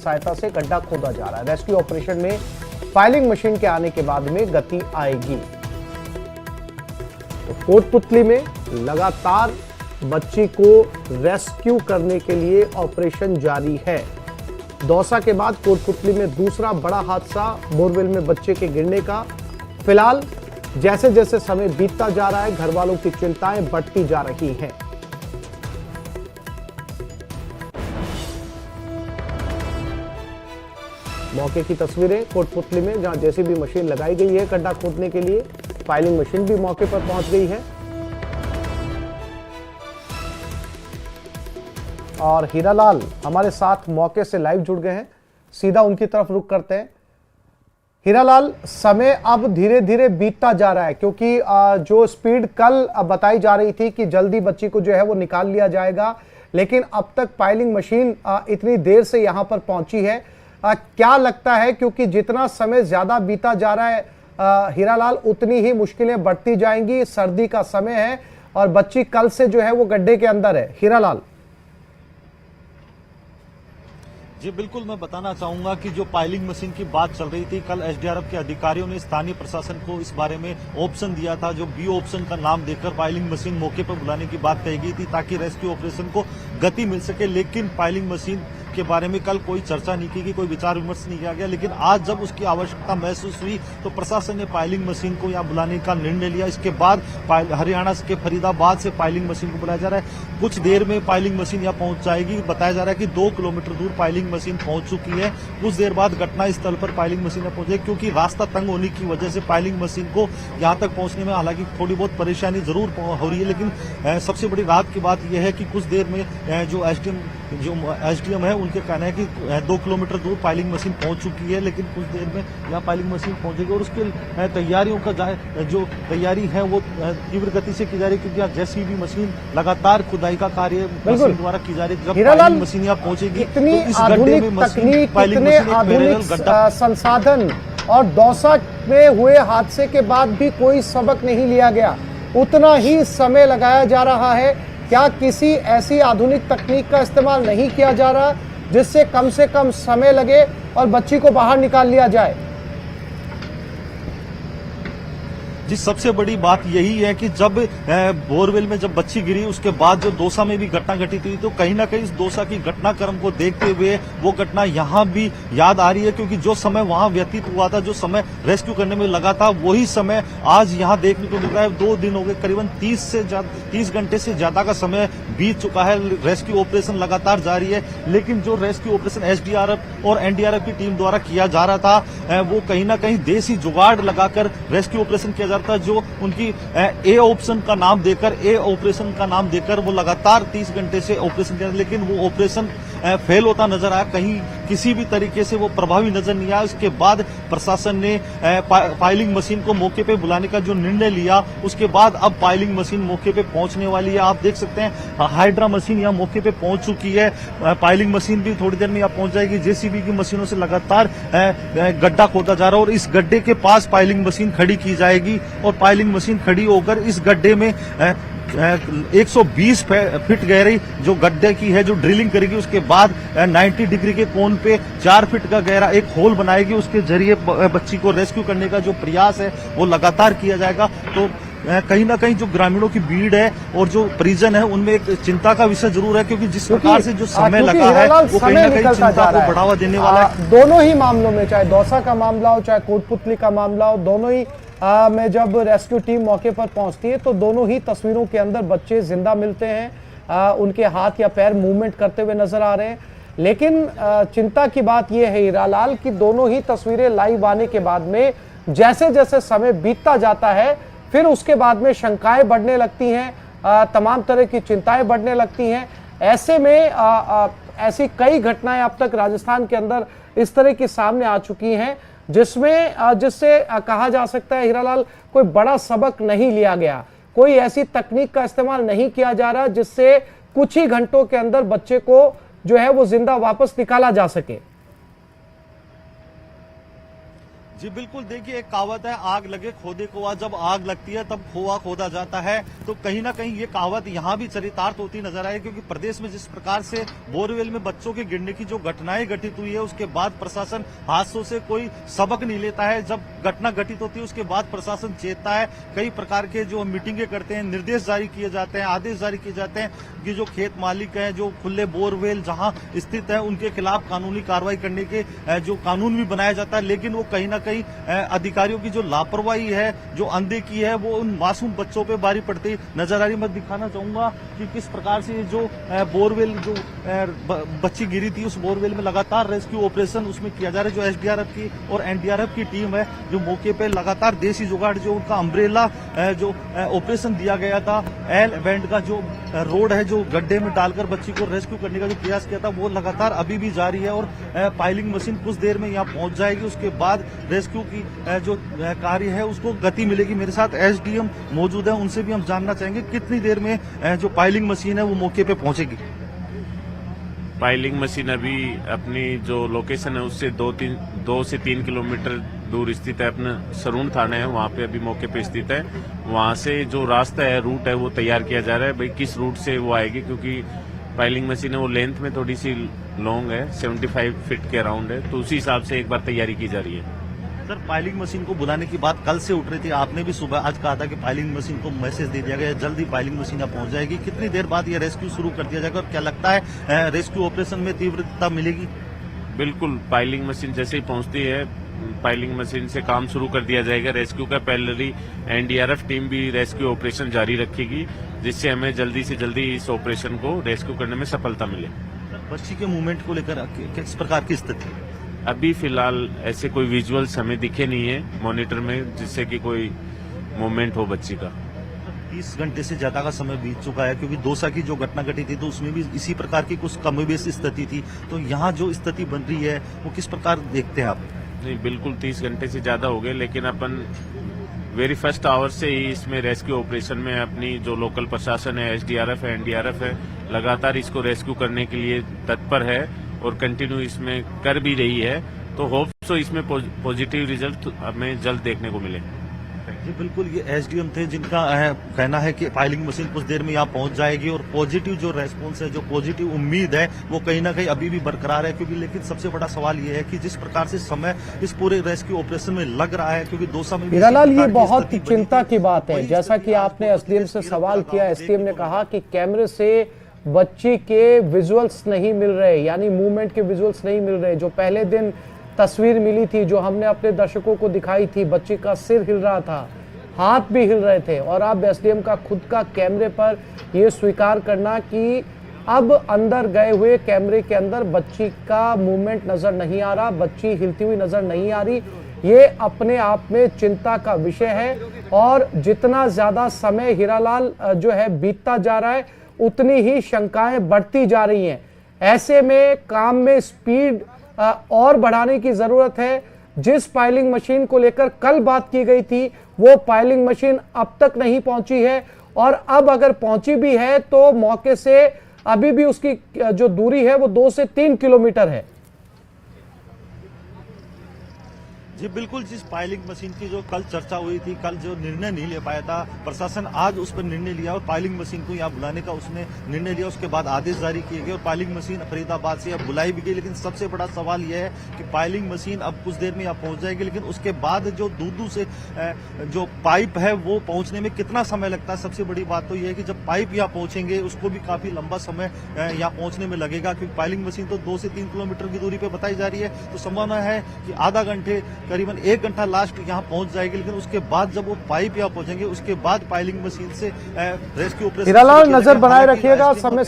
सहायता से गड्ढा खोदा जा रहा है। रेस्क्यू ऑपरेशन में फाइलिंग मशीन के आने के बाद में गति आएगी। तो कोटपुतली में लगातार बच्ची को रेस्क्यू करने के लिए ऑपरेशन जारी है। दौसा के बाद कोटपुतली में दूसरा बड़ा हादसा, बोरवेल में बच्चे के गिरने का। फिलहाल जैसे जैसे समय बीतता जा रहा है, घर वालों की चिंताएं बढ़ती जा रही हैं। मौके की तस्वीरें कोटपुतली में, जहां जेसीबी मशीन लगाई गई है गड्ढा खोदने के लिए। फाइलिंग मशीन भी मौके पर पहुंच गई है और हीरालाल हमारे साथ मौके से लाइव जुड़ गए हैं। सीधा उनकी तरफ रुख करते हैं। हीरालाल, समय अब धीरे धीरे बीतता जा रहा है, क्योंकि जो स्पीड कल बताई जा रही थी कि जल्दी बच्ची को जो है वो निकाल लिया जाएगा, लेकिन अब तक पाइलिंग मशीन इतनी देर से यहां पर पहुंची है। क्या लगता है, क्योंकि जितना समय ज्यादा बीता जा रहा है हीरालाल, उतनी ही मुश्किलें बढ़ती जाएंगी। सर्दी का समय है और बच्ची कल से जो है वो गड्ढे के अंदर है। हीरालाल जी बिल्कुल, मैं बताना चाहूंगा कि जो पाइलिंग मशीन की बात चल रही थी, कल एसडीआरएफ के अधिकारियों ने स्थानीय प्रशासन को इस बारे में ऑप्शन दिया था, जो बी ऑप्शन का नाम देकर पाइलिंग मशीन मौके पर बुलाने की बात कही गई थी ताकि रेस्क्यू ऑपरेशन को गति मिल सके। लेकिन पाइलिंग मशीन के बारे में कल कोई चर्चा नहीं की गई, कोई विचार विमर्श नहीं किया गया। लेकिन आज जब उसकी आवश्यकता महसूस हुई तो प्रशासन ने पाइलिंग मशीन को यहाँ बुलाने का निर्णय लिया। इसके बाद हरियाणा के फरीदाबाद से पाइलिंग मशीन को बुलाया जा रहा है। कुछ देर में पाइलिंग मशीन यहाँ पहुंच जाएगी। बताया जा रहा है कि 2 किलोमीटर दूर पाइलिंग मशीन पहुंच चुकी है। कुछ देर बाद घटना स्थल पर पाइलिंग मशीन पहुंचेगी, क्योंकि रास्ता तंग होने की वजह से पाइलिंग मशीन को यहाँ तक पहुंचने में हालांकि थोड़ी बहुत परेशानी जरूर हो रही है। लेकिन सबसे बड़ी राहत की बात यह है कि कुछ देर में जो एसडीएम है उनके कहना है कि 2 किलोमीटर दूर पाइलिंग मशीन पहुंच चुकी है, लेकिन कुछ देर में यहाँ पाइलिंग मशीन पहुंचेगी और उसके तैयारियों का जो तैयारी है वो तीव्र गति से की जा रही है, क्योंकि यहाँ जेसीबी मशीन लगातार खुदाई का कार्य मशीन द्वारा की जा रही है। जब पाइलिंग मशीन यहाँ पहुंचेगी तो इस गड्ढे में मशीन पाइलिंग मशीन संसाधन और दौसा में हुए हादसे के बाद भी कोई सबक नहीं लिया गया, उतना ही समय लगाया जा रहा है। क्या किसी ऐसी आधुनिक तकनीक का इस्तेमाल नहीं किया जा रहा जिससे कम से कम समय लगे और बच्ची को बाहर निकाल लिया जाए? जी सबसे बड़ी बात यही है कि जब बोरवेल में जब बच्ची गिरी उसके बाद जो दौसा में भी घटना घटी थी, तो कहीं ना कहीं इस दौसा की घटनाक्रम को देखते हुए वो घटना यहाँ भी याद आ रही है, क्योंकि जो समय वहां व्यतीत हुआ था, जो समय रेस्क्यू करने में लगा था, वही समय आज यहाँ देखने को मिल रहा है। 2 दिन हो गए, करीबन 30 घंटे से ज्यादा का समय बीत चुका है। रेस्क्यू ऑपरेशन लगातार जारी है, लेकिन जो रेस्क्यू ऑपरेशन एसडीआरएफ और एनडीआरएफ की टीम द्वारा किया जा रहा था वो कहीं ना कहीं देसी जुगाड़ लगाकर रेस्क्यू ऑपरेशन किया जा रहा था। जो उनकी ए ऑप्शन का नाम देकर वो लगातार 30 घंटे से ऑपरेशन किया, लेकिन वो ऑपरेशन फेल होता नजर आया। कहीं किसी भी तरीके से वो प्रभावी नजर नहीं आया। उसके बाद प्रशासन ने पाइलिंग मशीन को मौके पे बुलाने का जो निर्णय लिया, उसके बाद अब पाइलिंग मशीन मौके पे पहुंचने वाली है। आप देख सकते हैं हाइड्रा मशीन यहाँ मौके पे पहुंच चुकी है। पाइलिंग मशीन भी थोड़ी देर में यहाँ पहुंच जाएगी। जेसीबी की मशीनों से लगातार गड्ढा खोदा जा रहा है और इस गड्ढे के पास पाइलिंग मशीन खड़ी की जाएगी और पाइलिंग मशीन खड़ी होकर इस गड्ढे में 120 फीट गहरी जो गड्ढे की है जो ड्रिलिंग करेगी। उसके बाद 90 डिग्री के कोण पे 4 फीट का गहरा एक होल बनाएगी। उसके जरिए बच्ची को रेस्क्यू करने का जो प्रयास है वो लगातार किया जाएगा। तो कहीं ना कहीं जो ग्रामीणों की भीड़ है और जो परिजन है उनमें एक चिंता का विषय जरूर है, क्योंकि जिस प्रकार से जो समय लगा है वो कहीं ना कहीं चिंता को बढ़ावा देने वाला है। दोनों ही मामलों में, चाहे दौसा का मामला हो चाहे कोटपुतली का मामला हो, दोनों ही में जब रेस्क्यू टीम मौके पर पहुंचती है तो दोनों ही तस्वीरों के अंदर बच्चे जिंदा मिलते हैं। उनके हाथ या पैर मूवमेंट करते हुए नजर आ रहे हैं। लेकिन चिंता की बात यह है हीरालाल कि दोनों ही तस्वीरें लाइव आने के बाद में जैसे जैसे समय बीतता जाता है, फिर उसके बाद में शंकाएं बढ़ने लगती हैं, तमाम तरह की चिंताएं बढ़ने लगती हैं। ऐसे में ऐसी कई घटनाएं अब तक राजस्थान के अंदर इस तरह की सामने आ चुकी हैं जिससे कहा जा सकता है हीरालाल कोई बड़ा सबक नहीं लिया गया, कोई ऐसी तकनीक का इस्तेमाल नहीं किया जा रहा जिससे कुछ ही घंटों के अंदर बच्चे को जो है वो जिंदा वापस निकाला जा सके। जी बिल्कुल, देखिए एक कहावत है, आग लगे खोदे कुआं, जब आग लगती है तब कुआं खोदा जाता है। तो कहीं ना कहीं ये कहावत यहाँ भी चरितार्थ होती नजर आई, क्योंकि प्रदेश में जिस प्रकार से बोरवेल में बच्चों के गिरने की जो घटनाएं घटित हुई है, उसके बाद प्रशासन हादसों से कोई सबक नहीं लेता है। जब घटना घटित होती है उसके बाद प्रशासन चेतता है, कई प्रकार के जो मीटिंगें करते हैं, निर्देश जारी किए जाते हैं, आदेश जारी किए जाते हैं कि जो खेत मालिक हैं, जो खुले बोरवेल जहां स्थित है, उनके खिलाफ कानूनी कार्रवाई करने के जो कानून भी बनाया जाता है। लेकिन वो कहीं ना कहीं अधिकारियों की जो लापरवाही है, जो अनदेखी है, वो उन मासूम बच्चों पे भारी पड़ती नजर आ रही। मैं दिखाना चाहूंगा कि किस प्रकार से जो बोरवेल जो बच्ची गिरी थी, उस बोरवेल में लगातार रेस्क्यू ऑपरेशन उसमें किया जा रहा है। जो एसडीआरएफ की और एनडीआरएफ की टीम है, जो मौके पे लगातार देसी जुगाड़, जो उनका अम्ब्रेला जो ऑपरेशन दिया गया था, एल बैंड का जो रोड है, जो गड्ढे में डालकर बच्ची को रेस्क्यू करने का जो प्रयास किया था, वो लगातार अभी भी जारी है। और पाइलिंग मशीन कुछ देर में यहाँ पहुंच जाएगी। उसके बाद रेस्क्यू की जो कार्य है उसको गति मिलेगी। मेरे साथ एसडीएम मौजूद है, उनसे भी हम जानना चाहेंगे कितनी देर में जो पाइलिंग मशीन है वो मौके पे पहुंचेगी। पाइलिंग मशीन अभी अपनी जो लोकेशन है उससे 2 से 3 किलोमीटर दूर स्थित है। अपना सरून थाना है, वहाँ पे अभी मौके पे स्थित है। वहाँ से जो रास्ता है, रूट है, वो तैयार किया जा रहा है भाई किस रूट से वो आएगी, क्योंकि पाइलिंग मशीन है वो लेंथ में थोड़ी सी लॉन्ग है, 75 फीट के अराउंड है, तो उसी हिसाब से एक बार तैयारी की जा रही है। सर, पाइलिंग मशीन को बुलाने की बात कल से उठ रही थी, आपने भी सुबह आज कहा था कि पाइलिंग मशीन को मैसेज दे दिया गया, जल्दी पाइलिंग मशीन यहाँ पहुंच जाएगी। कितनी देर बाद ये रेस्क्यू शुरू कर दिया जाएगा और क्या लगता है रेस्क्यू ऑपरेशन में तीव्रता मिलेगी? बिल्कुल, पाइलिंग मशीन जैसे ही पहुंचती है, पाइलिंग मशीन से काम शुरू कर दिया जाएगा। रेस्क्यू का पैरेलली एनडीआरएफ टीम भी रेस्क्यू ऑपरेशन जारी रखेगी, जिससे हमें जल्दी से जल्दी इस ऑपरेशन को रेस्क्यू करने में सफलता मिले। बच्ची के मूवमेंट को लेकर किस प्रकार की स्थिति? अभी फिलहाल ऐसे कोई विजुअल्स हमें दिखे नहीं है मॉनिटर में, जिससे कि कोई मूवमेंट हो बच्ची का। 30 घंटे से ज्यादा का समय बीत चुका है, क्योंकि दौसा की जो घटना घटी थी तो उसमें भी इसी प्रकार की कुछ कमोबेश स्थिति थी। तो यहाँ जो स्थिति बन रही है वो किस प्रकार देखते हैं आप? नहीं, बिल्कुल 30 घंटे से ज्यादा हो गए, लेकिन अपन वेरी फर्स्ट आवर से ही इसमें रेस्क्यू ऑपरेशन में अपनी जो लोकल प्रशासन है, एसडीआरएफ है, एनडीआरएफ है, लगातार इसको रेस्क्यू करने के लिए तत्पर है और कंटिन्यू इसमें कर भी रही है। तो होप सो इसमें पॉजिटिव रिजल्ट हमें जल्द देखने को मिले। जी बिल्कुल, ये एसडीएम थे जिनका कहना है कि पाइलिंग मशीन कुछ देर में यहाँ पहुंच जाएगी और पॉजिटिव जो रेस्पॉन्स है, जो पॉजिटिव उम्मीद है, वो कहीं ना कहीं अभी भी बरकरार है। क्योंकि लेकिन सबसे बड़ा सवाल ये है कि जिस प्रकार से समय इस पूरे रेस्क्यू ऑपरेशन में लग रहा है, क्योंकि दौसा में हीरालाल, ये बहुत चिंता की बात है। जैसा कि आपने एसडीएम से सवाल किया, एसडीएम ने कहा कि कैमरे से बच्ची के विजुअल्स नहीं मिल रहे, यानी मूवमेंट के विजुअल्स नहीं मिल रहे। जो पहले दिन तस्वीर मिली थी, जो हमने अपने दर्शकों को दिखाई थी, बच्ची का सिर हिल रहा था, हाथ भी हिल रहे थे, और अब एसडीएम का खुद का कैमरे पर यह स्वीकार करना कि अब अंदर गए हुए कैमरे के अंदर बच्ची का मूवमेंट नजर नहीं आ रहा, बच्ची हिलती हुई नजर नहीं आ रही, ये अपने आप में चिंता का विषय है। और जितना ज्यादा समय हीरालाल जो है बीतता जा रहा है, उतनी ही शंकाएं बढ़ती जा रही हैं। ऐसे में काम में स्पीड और बढ़ाने की जरूरत है। जिस पाइलिंग मशीन को लेकर कल बात की गई थी, वो पाइलिंग मशीन अब तक नहीं पहुंची है, और अब अगर पहुंची भी है तो मौके से अभी भी उसकी जो दूरी है वो 2 से 3 किलोमीटर है। जी बिल्कुल, जिस पाइलिंग मशीन की जो कल चर्चा हुई थी, कल जो निर्णय नहीं ले पाया था प्रशासन, आज उस पर निर्णय लिया और पाइलिंग मशीन को यहाँ बुलाने का उसने निर्णय लिया। उसके बाद आदेश जारी किए गए और पाइलिंग मशीन फरीदाबाद से अब बुलाई भी गई। लेकिन सबसे बड़ा सवाल यह है कि पाइलिंग मशीन अब कुछ देर में यहाँ पहुंच जाएगी, लेकिन उसके बाद जो दूर से जो पाइप है वो पहुंचने में कितना समय लगता है? सबसे बड़ी बात तो यह है कि जब पाइप यहाँ पहुंचेंगे उसको भी काफी लंबा समय यहाँ पहुंचने में लगेगा, क्योंकि पाइलिंग मशीन तो 2 से 3 किलोमीटर की दूरी पर बताई जा रही है। तो संभावना है कि आधा घंटे, करीबन 1 घंटा लास्ट यहाँ पहुंच जाएगी। लेकिन उसके बाद जब वो पाइप यहाँ पहुंचेंगे, उसके बाद पाइलिंग मशीन से रेस्क्यू ऑपरेशन। हीरालाल, नजर बनाए रखिएगा, समय